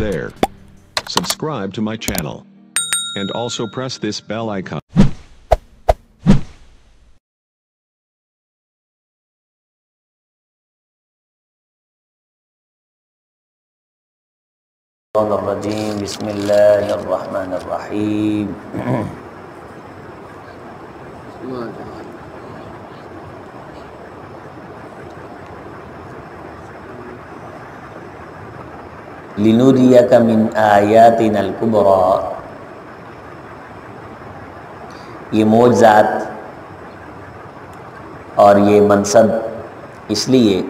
there. Subscribe to my channel. And also press this bell icon. الرجیم بسم اللہ الرحمن الرحیم لنریک من آیاتنا الکبریٰ. یہ معجزات اور یہ منصب اس لیے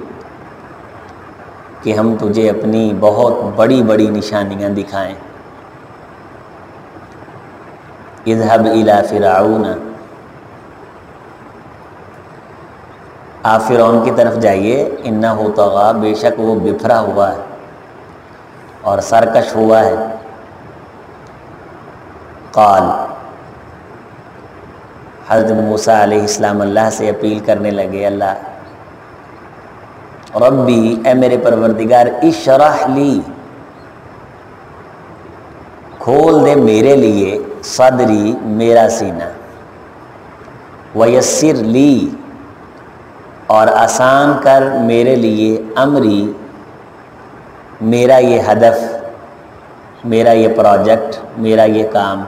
کہ ہم تجھے اپنی بہت بڑی بڑی نشانیاں دکھائیں. اذهب الی فرعون، آپ فرعون کی طرف جائیے. انہ طغیٰ، بے شک وہ بپھرا ہوا ہے اور سرکش ہوا ہے. قال، حضرت موسیٰ علیہ السلام اللہ سے اپیل کرنے لگے، اللہ ربی، اے میرے پروردگار، اشرح لی، کھول دے میرے لیے، صدری، میرا سینہ، ویسر لی، اور آسان کر میرے لیے، امری، میرا یہ ہدف، میرا یہ پروجیکٹ، میرا یہ کام.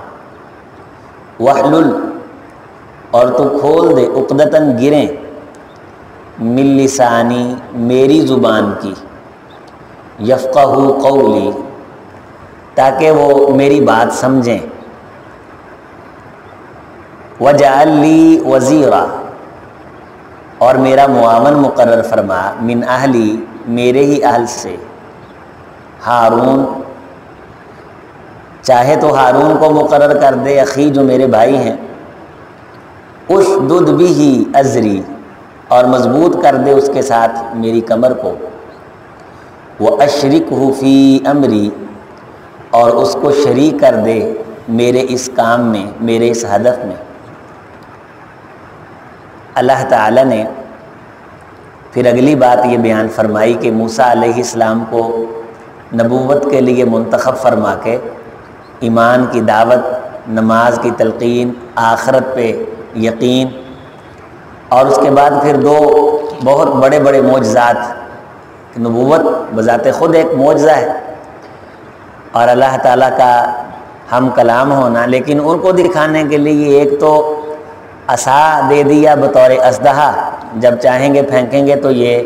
وحلل، اور تو کھول دے، عقدتاً گریں، من لسانی، میری زبان کی، یفقہوا قولی، تاکہ وہ میری بات سمجھیں. وجعل لی وزیرا، اور میرا معاون مقرر فرما، من اہلی، میرے ہی اہل سے، ہارون، چاہے تو ہارون کو مقرر کر دے، اخی جو میرے بھائی ہیں. اشدد بہ ازری، اور مضبوط کر دے اس کے ساتھ میری کمر کو. واشرکہ فی امری، اور اس کو شریک کر دے میرے اس کام میں، میرے اس ہدف میں. اللہ تعالیٰ نے پھر اگلی بات یہ بیان فرمائی کہ موسیٰ علیہ السلام کو نبوت کے لیے منتخب فرما کے ایمان کی دعوت، نماز کی تلقین، آخرت پہ یقین، اور اس کے بعد پھر دو بہت بڑے بڑے معجزات. نبوت بذات خود ایک معجزہ ہے اور اللہ تعالیٰ کا ہم کلام ہونا، لیکن ان کو دکھانے کے لیے ایک تو عصا دے دیا بطور اسدحہ، جب چاہیں گے پھینکیں گے تو یہ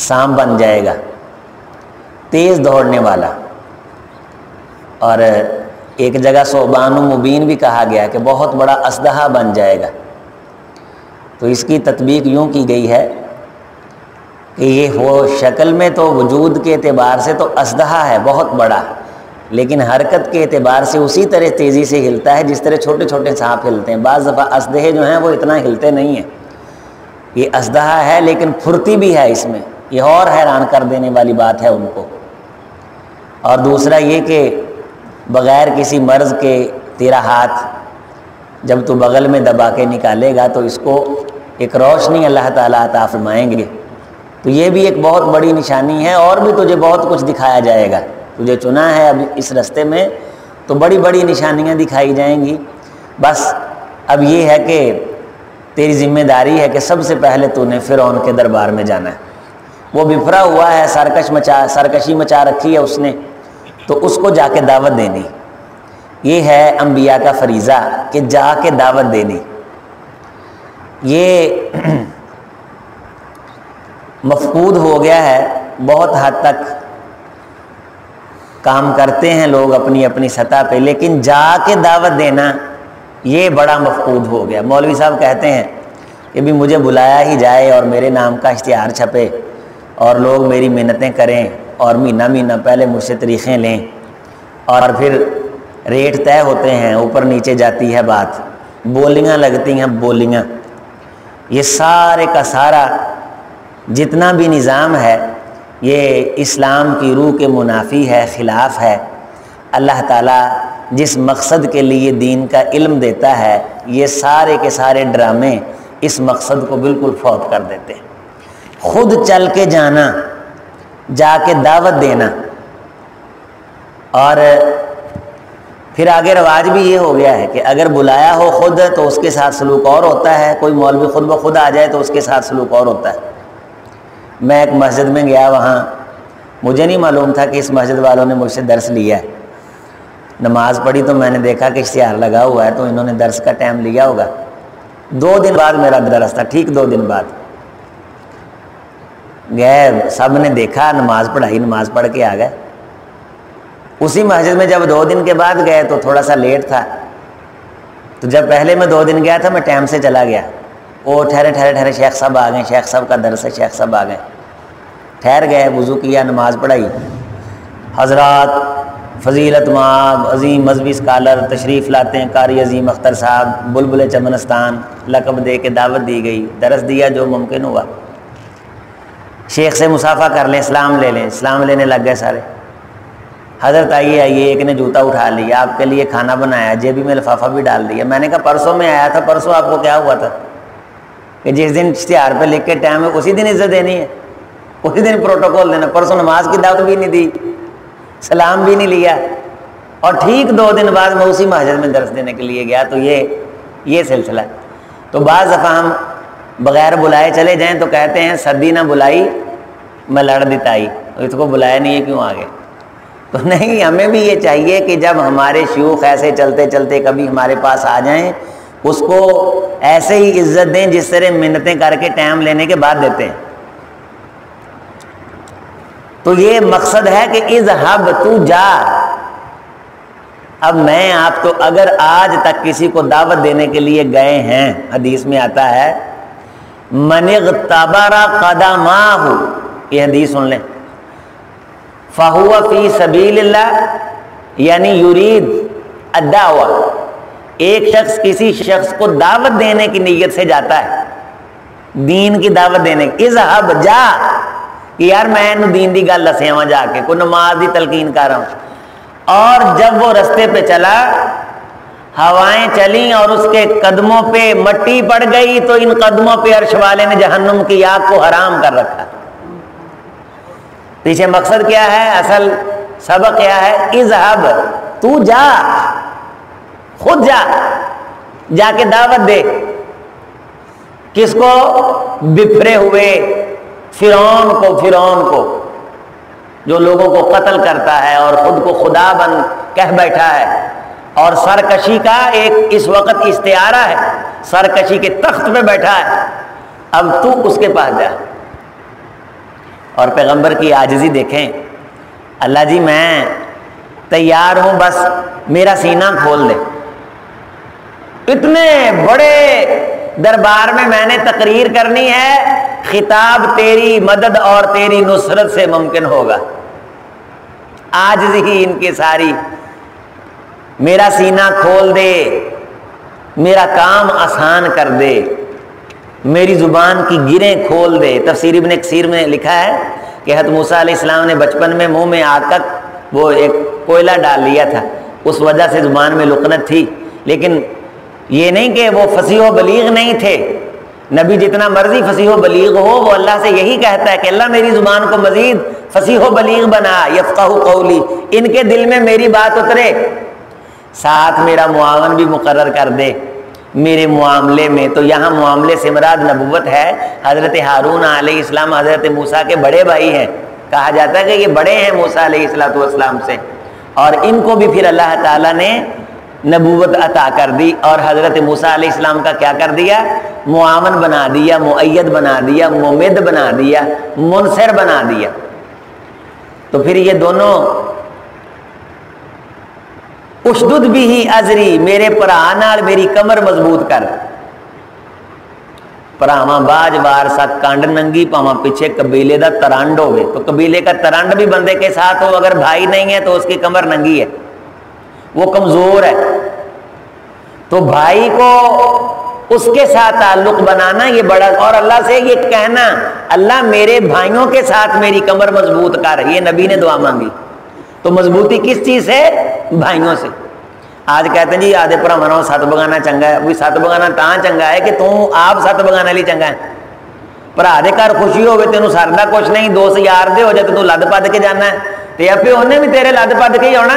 سانپ بن جائے گا، تیز دوڑنے والا. اور ایک جگہ ثعبان مبین بھی کہا گیا کہ بہت بڑا اسدحہ بن جائے گا. تو اس کی تطبیق یوں کی گئی ہے کہ یہ وہ شکل میں تو وجود کے اعتبار سے تو اسدحہ ہے بہت بڑا، لیکن حرکت کے اعتبار سے اسی طرح تیزی سے ہلتا ہے جس طرح چھوٹے چھوٹے سانپ ہلتے ہیں. بعض دفعہ اسدحے جو ہیں وہ اتنا ہلتے نہیں ہیں. یہ اسدحہ ہے لیکن پھرتی بھی ہے اس میں، یہ اور حیران کر دینے والی بات ہے ان کو. اور دوسرا یہ کہ بغیر کسی مرض کے تیرا ہاتھ جب تو بغل میں دبا کے نکالے گا تو اس کو ایک روشنی اللہ تعالیٰ عطا فرمائیں گے. تو یہ بھی ایک بہت بڑی نشانی ہے، اور بھی تجھے بہت کچھ دکھایا جائے گا. تجھے چنا ہے اب اس رستے میں تو بڑی بڑی نشانیاں دکھائی جائیں گی. بس اب یہ ہے کہ تیری ذمہ داری ہے کہ سب سے پہلے تو نے فرعون کے دربار میں جانا ہے. وہ بپھرا ہوا ہے، سرکشی مچا رکھی ہے اس نے، تو اس کو جا کے دعوت دینی. یہ ہے انبیاء کا فریضہ کہ جا کے دعوت دینی. یہ مفقود ہو گیا ہے بہت حد تک. کام کرتے ہیں لوگ اپنی اپنی سطح پہ، لیکن جا کے دعوت دینا یہ بڑا مفقود ہو گیا. مولوی صاحب کہتے ہیں کہ بھی مجھے بلایا ہی جائے اور میرے نام کا اشتہار چھپے اور لوگ میری منتیں کریں اور مہینہ مہینہ پہلے مجھ سے طریقیں لیں، اور پھر ریٹ طے ہوتے ہیں، اوپر نیچے جاتی ہے بات، بولیاں لگتی ہیں بولیاں. یہ سارے کا سارا جتنا بھی نظام ہے یہ اسلام کی روح کے منافی ہے، خلاف ہے. اللہ تعالیٰ جس مقصد کے لیے دین کا علم دیتا ہے، یہ سارے کے سارے ڈرامے اس مقصد کو بالکل فوت کر دیتے ہیں. خود چل کے جانا، جا کے دعوت دینا، اور پھر آگے رواج بھی یہ ہو گیا ہے کہ اگر بلایا ہو خود تو اس کے ساتھ سلوک اور ہوتا ہے، کوئی مولوی خود بخود آ جائے تو اس کے ساتھ سلوک اور ہوتا ہے۔ میں ایک مسجد میں گیا، وہاں مجھے نہیں معلوم تھا کہ اس مسجد والوں نے مجھ سے درس لیا ہے۔ نماز پڑھی تو میں نے دیکھا کہ اشتہار لگا ہوا ہے، تو انہوں نے درس کا ٹائم لیا ہوگا۔ 2 دن بعد میرا درس تھا، ٹھیک 2 دن بعد گئے، سب نے دیکھا، نماز پڑھائی، نماز پڑھ کے آ گئے۔ اسی مسجد میں جب 2 دن کے بعد گئے تو تھوڑا سا لیٹ تھا، تو جب پہلے میں 2 دن گیا تھا میں ٹائم سے چلا گیا۔ وہ ٹھہرے شیخ صاحب آ گئے، شیخ صاحب کا درس ہے، شیخ صاحب آ گئے، ٹھہر گئے، وضو کیا، نماز پڑھائی۔ حضرات فضیلت مآب عظیم مذہبی اسکالر تشریف لاتے ہیں، قاری عظیم اختر صاحب بلبل چمنستان، لقب دے کے دعوت دی گئی، درس دیا جو ممکن ہوا۔ شیخ سے مصافحہ کر لیں، اسلام لے لیں، اسلام لینے لگ گئے سارے۔ حضرت آئیے، ایک نے جوتا اٹھا لیا، آپ کے لیے کھانا بنایا، جیبی میں لفافہ بھی ڈال دیا۔ میں نے کہا پرسوں میں آیا تھا، پرسوں آپ کو کیا ہوا تھا کہ جس دن اشتہار پہ لکھ کے ٹائم ہے اسی دن عزت دینی ہے، اسی دن پروٹوکول دینا۔ پرسوں نماز کی دعوت بھی نہیں دی، سلام بھی نہیں لیا، اور ٹھیک 2 دن بعد میں اسی مسجد میں درس دینے کے لیے گیا۔ تو یہ سلسلہ ہے۔ تو بعض دفعہ ہم بغیر بلائے چلے جائیں تو کہتے ہیں سدی نہ بلائی میں لڑ دیتائی، اس کو بلایا نہیں ہے کیوں آگے؟ تو نہیں، ہمیں بھی یہ چاہیے کہ جب ہمارے شیوخ ایسے چلتے چلتے کبھی ہمارے پاس آ جائیں، اس کو ایسے ہی عزت دیں جس طرح منتیں کر کے ٹائم لینے کے بعد دیتے ہیں۔ تو یہ مقصد ہے کہ اذهب، تو جا۔ اب میں آپ کو اگر آج تک کسی کو دعوت دینے کے لیے گئے ہیں، حدیث میں آتا ہے من اغتبر قدماہ، یہ حدیث سن لیں، فہو فی سبیل اللہ، یعنی یرید الدعوہ، ایک شخص کسی شخص کو دعوت دینے کی نیت سے جاتا ہے، دین کی دعوت دینے کی، اذهب، جا، کہ یار میں دین دی گل دسیا وہاں جا کے، کوئی نماز دی تلقین کر رہا ہوں۔ اور جب وہ رستے پہ چلا، ہوائیں چلیں اور اس کے قدموں پہ مٹی پڑ گئی، تو ان قدموں پہ عرش والے نے جہنم کی آگ کو حرام کر رکھا۔ پیچھے مقصد کیا ہے، اصل سبق کیا ہے، اذهب، تو جا، خود جا کے دعوت دے۔ کس کو؟ بپھرے ہوئے فرعون کو، جو لوگوں کو قتل کرتا ہے اور خود کو خدا بن کہہ بیٹھا ہے، اور سرکشی کا ایک اس وقت استعارہ ہے، سرکشی کے تخت پہ بیٹھا ہے۔ اب تو اس کے پاس جا۔ اور پیغمبر کی عاجزی دیکھیں، اللہ جی میں تیار ہوں، بس میرا سینہ کھول دے۔ اتنے بڑے دربار میں نے تقریر کرنی ہے، خطاب تیری مدد اور تیری نصرت سے ممکن ہوگا۔ عاجزی ہی ان کی ساری، میرا سینہ کھول دے، میرا کام آسان کر دے، میری زبان کی گریں کھول دے۔ تفسیر ابن کثیر میں لکھا ہے کہ حضرت موسیٰ علیہ السلام نے بچپن میں منہ میں آگ کا وہ ایک کوئلہ ڈال لیا تھا، اس وجہ سے زبان میں لکنت تھی، لیکن یہ نہیں کہ وہ فصیح و بلیغ نہیں تھے۔ نبی جتنا مرضی فصیح و بلیغ ہو، وہ اللہ سے یہی کہتا ہے کہ اللہ میری زبان کو مزید فصیح و بلیغ بنا، یفقہ قولی، ان کے دل میں میری بات اترے، ساتھ میرا معاون بھی مقرر کر دے میرے معاملے میں۔ تو یہاں معاملے سے مراد نبوت ہے۔ حضرت ہارون علیہ السلام حضرت موسیٰ کے بڑے بھائی ہیں، کہا جاتا ہے کہ یہ بڑے ہیں موسیٰ علیہ السلام سے، اور ان کو بھی پھر اللہ تعالیٰ نے نبوت عطا کر دی، اور حضرت موسیٰ علیہ السلام کا کیا کر دیا؟ معاون بنا دیا، مؤید بنا دیا، ممد بنا دیا، منصر بنا دیا۔ تو پھر یہ دونوں اشدد بھی ازری، میرے پرا نال میری کمر مضبوط کر، پراواں باج وار سا کانڈ ننگی پاواں پیچھے قبیلے دا ترانڈ ہوئے۔ تو قبیلے کا ترانڈ بھی بندے کے ساتھ ہو، اگر بھائی نہیں ہے تو اس کی کمر ننگی ہے، وہ کمزور ہے۔ تو بھائی کو اس کے ساتھ تعلق بنانا یہ بڑا، اور اللہ سے یہ کہنا اللہ میرے بھائیوں کے ساتھ میری کمر مضبوط کر، یہ نبی نے دعا مانگی۔ تو مضبوطی کس چیز سے؟ بھائیوں سے۔ آج کہتے ہیں جی آدھے بھراواں سات بگانا چنگا ہے، وہی سات بگانا تاں چنگا ہے کہ تو آپ سات بگانے لی چنگا ہے۔ بھرا دے گھر خوشی ہوے تینوں سردا کچھ نہیں، دوست یار دے ہو جائے تو لد پد کے جانا ہے، تے اپے انہیں بھی تیرے لد پد کے ہی ہونا.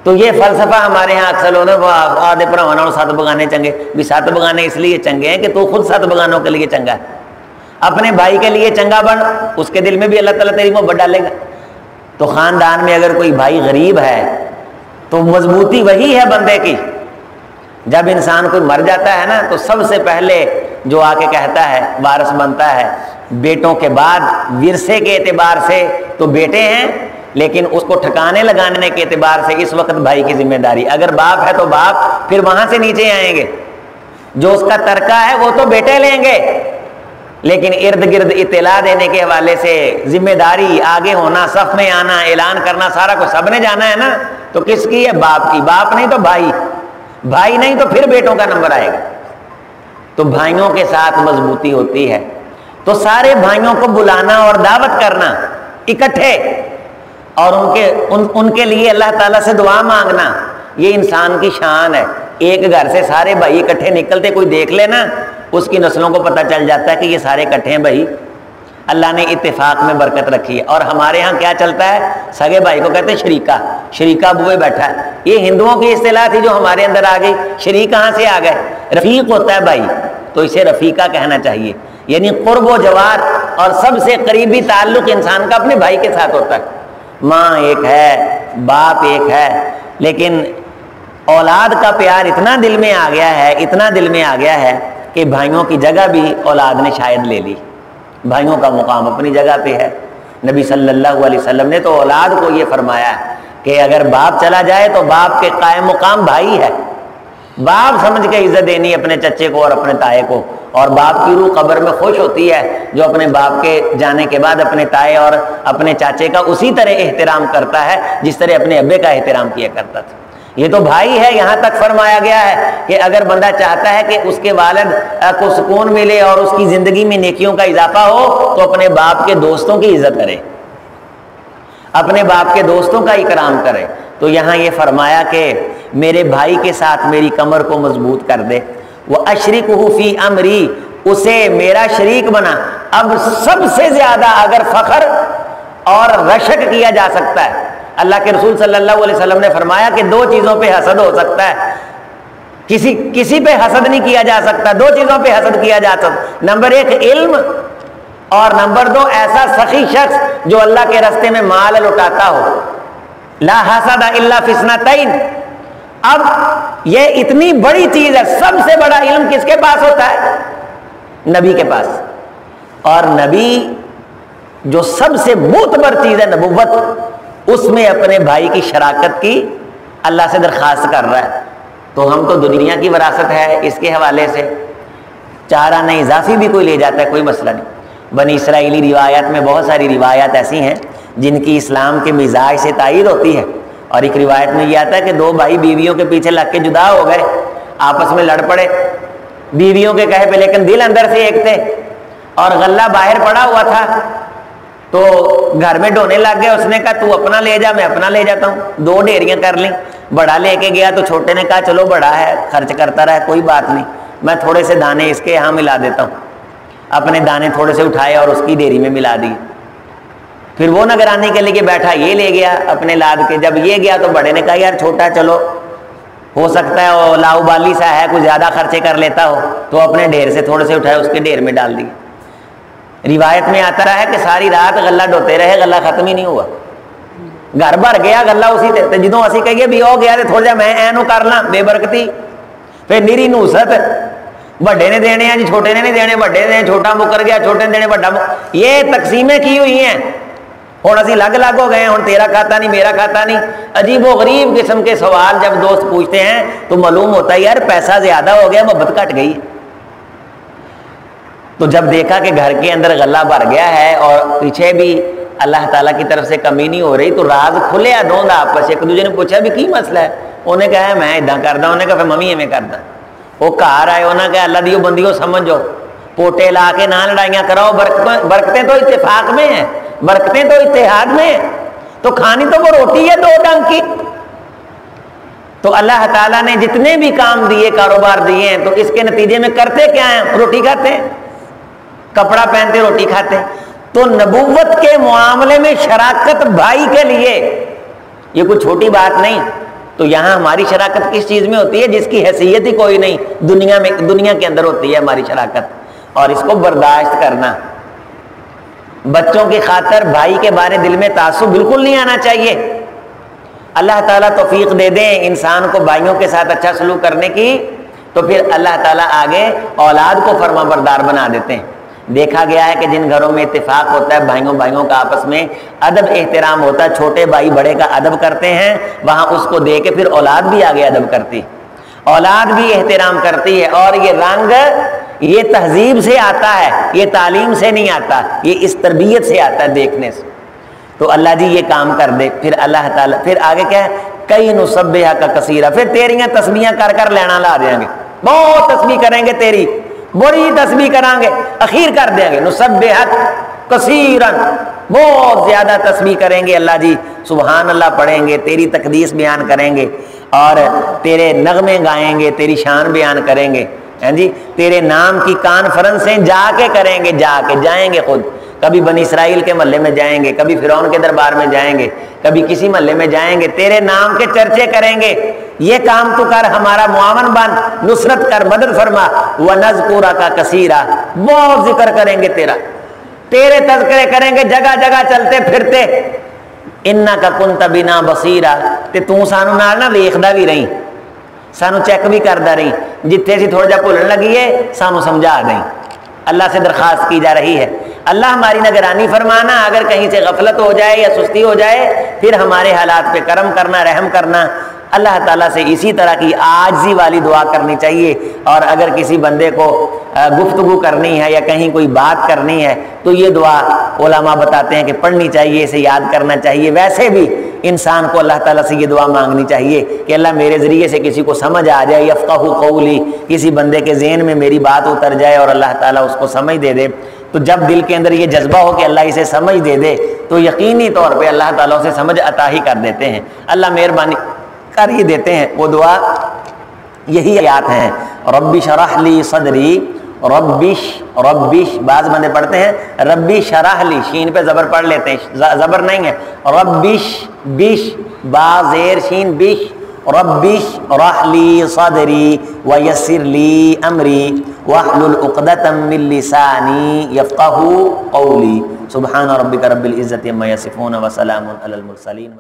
تو یہ فلسفہ ہمارے ہاں اکثر ہوتا ہے آدھے بھراواں نال 7 بگانے چنگے. بھی 7 بگانے اس لیے چنگے ہیں کہ تو خود 7 بگانوں کے لیے چنگا ہے. اپنے بھائی کے لیے چنگا بن, اس کے دل میں بھی اللہ تعالیٰ تیری محبت ڈالے گا. تو خاندان میں اگر کوئی بھائی غریب ہے تو مضبوطی وہی ہے بندے کی. جب انسان کوئی مر جاتا ہے نا تو سب سے پہلے جو آ کے کہتا ہے وارث بنتا ہے. بیٹوں کے بعد ورثے کے اعتبار سے تو بیٹے ہیں, لیکن اس کو ٹھکانے لگانے کے اعتبار سے اس وقت بھائی کی ذمہ داری. اگر باپ ہے تو باپ, پھر وہاں سے نیچے آئیں گے. جو اس کا ترکہ ہے وہ تو بیٹے لیں گے, لیکن ارد گرد اطلاع دینے کے حوالے سے ذمہ داری, آگے ہونا, صف میں آنا, اعلان کرنا, سارا کچھ سب نے جانا ہے نا. تو کس کی ہے؟ باپ کی. باپ نہیں تو بھائی, بھائی نہیں تو پھر بیٹوں کا نمبر آئے گا. تو بھائیوں کے ساتھ مضبوطی ہوتی ہے. تو سارے بھائیوں کو بلانا اور دعوت کرنا اکٹھے, اور ان کے لیے اللہ تعالیٰ سے دعا مانگنا, یہ انسان کی شان ہے. ایک گھر سے سارے بھائی اکٹھے نکلتے, کوئی دیکھ لینا اس کی نسلوں کو پتہ چل جاتا ہے کہ یہ سارے اکٹھے ہیں بھائی, اللہ نے اتفاق میں برکت رکھی ہے. اور ہمارے ہاں کیا چلتا ہے, سگے بھائی کو کہتے ہیں شریکہ, شریکہ بوئے بیٹھا ہے. یہ ہندوؤں کی اصطلاح تھی جو ہمارے اندر آ گئی. شریک کہاں سے آ گئے؟ رفیق ہوتا ہے بھائی, تو اسے رفیقہ کہنا چاہیے. یعنی قرب و جوار اور سب سے قریبی تعلق انسان کا اپنے بھائی کے ساتھ ہوتا ہے. ماں ایک ہے, باپ ایک ہے, لیکن اولاد کا پیار اتنا دل میں آ گیا ہے, اتنا دل میں آ گیا ہے کہ بھائیوں کی جگہ بھی اولاد نے شاید لے لی. بھائیوں کا مقام اپنی جگہ پہ ہے. نبی صلی اللہ علیہ وسلم نے تو اولاد کو یہ فرمایا کہ اگر باپ چلا جائے تو باپ کے قائم مقام بھائی ہے. باپ سمجھ کے عزت دینی اپنے چچے کو اور اپنے تائے کو. اور باپ کی روح قبر میں خوش ہوتی ہے جو اپنے باپ کے جانے کے بعد اپنے تائے اور اپنے چاچے کا اسی طرح احترام کرتا ہے جس طرح اپنے ابے کا احترام کیا کرتا تھا. یہ تو بھائی ہے. یہاں تک فرمایا گیا ہے کہ اگر بندہ چاہتا ہے کہ اس کے والد کو سکون ملے اور اس کی زندگی میں نیکیوں کا اضافہ ہو تو اپنے باپ کے دوستوں کی عزت کرے, اپنے باپ کے دوستوں کا اکرام کرے. تو یہاں یہ فرمایا کہ میرے بھائی کے ساتھ میری کمر کو مضبوط کر دے. وَأَشْرِكُهُ فِي أَمْرِي, اسے میرا شریک بنا. اب سب سے زیادہ اگر فخر اور رشک کیا جا سکتا ہے, اللہ کے رسول صلی اللہ علیہ وسلم نے فرمایا کہ 2 چیزوں پہ حسد ہو سکتا ہے, کسی پہ حسد نہیں کیا جا سکتا. 2 چیزوں پہ حسد کیا جا سکتا, نمبر 1 علم, اور نمبر 2 ایسا سخی شخص جو اللہ کے راستے میں مال لٹاتا ہو. لا حسد الا فی اثنتین. اب یہ اتنی بڑی چیز ہے, سب سے بڑا علم کس کے پاس ہوتا ہے؟ نبی کے پاس. اور نبی جو سب سے معتبر چیز ہے نبوت, اس میں اپنے بھائی کی شراکت کی اللہ سے درخواست کر رہا ہے. تو ہم تو دنیا کی وراثت ہے اس کے حوالے سے 4 آنے اضافی بھی کوئی لے جاتا ہے, کوئی مسئلہ نہیں. بنی اسرائیلی روایات میں بہت ساری روایات ایسی ہیں جن کی اسلام کے مزاج سے تائید ہوتی ہے. اور ایک روایت میں یہ آتا ہے کہ 2 بھائی بیویوں کے پیچھے لگ کے جدا ہو گئے, آپس میں لڑ پڑے بیویوں کے کہے پہ, لیکن دل اندر سے ایک تھے. اور غلہ باہر پڑا ہوا تھا تو گھر میں ڈھونے لگ گئے. اس نے کہا تو اپنا لے جا, میں اپنا لے جاتا ہوں. 2 ڈھیریاں کر لیں. بڑا لے کے گیا تو چھوٹے نے کہا چلو بڑا ہے, خرچ کرتا رہا, کوئی بات نہیں, میں تھوڑے سے دانے اس کے یہاں ملا دیتا ہوں. اپنے دانے تھوڑے سے اٹھائے اور اس کی ڈھیری میں ملا دی. پھر وہ نگرانی کے لیے بیٹھا, یہ لے گیا اپنے لاد کے. جب یہ گیا تو بڑے نے کہا یار چھوٹا چلو ہو سکتا ہے وہ لاؤبالی سا ہے, کچھ زیادہ خرچے کر لیتا ہو, تو اپنے ڈھیر سے تھوڑے سے اٹھائے اس کے ڈھیر میں ڈال دی. روایت میں آتا رہا ہے کہ ساری رات غلہ ڈوتے رہے, غلہ ختم ہی نہیں ہوا. گھر بھر گیا غلہ اسی تے جدوں اسی کہیے بھی ہو گیا تھوڑا جہا میں اینو کر لاں, بے برکتی. پھر نیری نوست, بڑے نے دینے ہیں جی چھوٹے نے نہیں دینے, بڑے نے چھوٹا مکر گیا, چھوٹے نے دینے بڑا. یہ تقسیمیں کی ہوئی ہیں. ہوں اسی الگ الگ ہو گئے, ہوں تیرا کھاتا نہیں میرا کھاتا نہیں. عجیب و غریب قسم کے سوال جب دوست پوچھتے ہیں تو معلوم ہوتا ہے یار پیسہ زیادہ ہو گیا, محبت گھٹ گئی. تو جب دیکھا کہ گھر کے اندر غلہ بھر گیا ہے اور پیچھے بھی اللہ تعالیٰ کی طرف سے کمی نہیں ہو رہی, تو راز کھلیا دونوں دا آپس. ایک دوسرے نے پوچھا بھی کی مسئلہ ہے, انہیں کہا میں ادا کردا, انہیں کہا پھر ممی ایویں کردا. وہ گھر آئے, انہیں کہا اللہ دیو بندیو سمجھو, پوٹے لا کے نہ لڑائیاں کراؤ, برکتیں تو اتفاق میں ہیں, برکتیں تو اتحاد میں ہیں. تو کھانی تو وہ روٹی ہے 2 ڈنگ کی. تو اللہ تعالیٰ نے جتنے بھی کام دیے, کاروبار دیے ہیں, تو اس کے نتیجے میں کرتے کیا ہیں؟ روٹی کھاتے ہیں, کپڑا پہنتے روٹی کھاتے ہیں. تو نبوت کے معاملے میں شراکت بھائی کے لیے یہ کوئی چھوٹی بات نہیں. تو یہاں ہماری شراکت کس چیز میں ہوتی ہے جس کی حیثیت ہی کوئی نہیں دنیا کے اندر ہوتی ہے ہماری شراکت, اور اس کو برداشت کرنا. بچوں کی خاطر بھائی کے بارے دل میں تعصب بالکل نہیں آنا چاہیے. اللہ تعالیٰ توفیق دے دیں انسان کو بھائیوں کے ساتھ اچھا سلوک کرنے کی, تو پھر اللہ تعالیٰ آگے اولاد کو فرما بردار بنا دیتے ہیں. دیکھا گیا ہے کہ جن گھروں میں اتفاق ہوتا ہے بھائیوں کا آپس میں ادب احترام ہوتا ہے, چھوٹے بھائی بڑے کا ادب کرتے ہیں, وہاں اس کو دے کے پھر اولاد بھی آگے ادب کرتی, اولاد بھی احترام کرتی ہے. اور یہ رنگ یہ تہذیب سے آتا ہے, یہ تعلیم سے نہیں آتا, یہ اس تربیت سے آتا ہے, دیکھنے سے. تو اللہ جی یہ کام کر دے. پھر اللہ تعالیٰ پھر آگے کیا ہے, کئی نسبحہ کا کثیرہ, پھر تیریاں تسبیحاں کر کر لینا لا دیں گے, بہت تسبیح کریں گے, تیری بڑی تسبیح کریں گے, اخیر کر دیں گے نسبحہ کثیرن, بہت زیادہ تسبیح کریں گے. اللہ جی سبحان اللہ پڑھیں گے, تیری تقدیس بیان کریں گے, اور تیرے نغمے گائیں گے, تیری شان بیان کریں گے. ہاں جی, تیرے نام کی کانفرنسیں جا کے کریں گے, جائیں گے خود. کبھی بنی اسرائیل کے محلے میں جائیں گے, کبھی فرعون کے دربار میں جائیں گے, کبھی کسی محلے میں جائیں گے, تیرے نام کے چرچے کریں گے. یہ کام تو کر, ہمارا معاون بن, نصرت کر, مدد فرما. وَنَذْكُرَكَ كَثِيرًا, بہت ذکر کریں گے تیرا, تیرے تذکرے کریں گے جگہ جگہ چلتے پھرتے. اِنَّكَ كُنْتَ بِنَا بَصِيرًا, تے تو سانو نال نہ ویکھدا بھی رہی, سانو چیک بھی کردا رہی, جتھے سی تھوڑا جا بھولن لگیے سانو سمجھا دیں. اللہ سے درخواست کی جا رہی ہے, اللہ ہماری نگرانی فرمانا, اگر کہیں سے غفلت ہو جائے یا سستی ہو جائے پھر ہمارے حالات پہ کرم کرنا, رحم کرنا. اللہ تعالیٰ سے اسی طرح کی عاجزی والی دعا کرنی چاہیے. اور اگر کسی بندے کو گفتگو کرنی ہے یا کہیں کوئی بات کرنی ہے تو یہ دعا علماء بتاتے ہیں کہ پڑھنی چاہیے, اسے یاد کرنا چاہیے. ویسے بھی انسان کو اللہ تعالیٰ سے یہ دعا مانگنی چاہیے کہ اللہ میرے ذریعے سے کسی کو سمجھ آ جائے, یفقہوا قولی, کسی بندے کے ذہن میں میری بات اتر جائے اور اللہ تعالیٰ اس کو سمجھ دے دے. تو جب دل کے اندر یہ جذبہ ہو کہ اللہ اسے سمجھ دے دے تو یقینی طور پہ اللہ تعالیٰ اسے سمجھ عطا ہی کر دیتے ہیں. اللہ مہربانی کر ہی دیتے ہیں. وہ دعا یہی آیات ہیں, رب شرح لی صدری, ربش بعض بندے پڑھتے ہیں ربی شرح لی, شین پہ زبر پڑھ لیتے ہیں, زبر نہیں ہے, ربش با زیر شین بش, ربش رح لی صدری ویسر لی امری واحلل عقدۃ من لسانی یفقہوا قولی. سبحان ربک رب العزۃ عما یصفون وسلام علی المرسلین.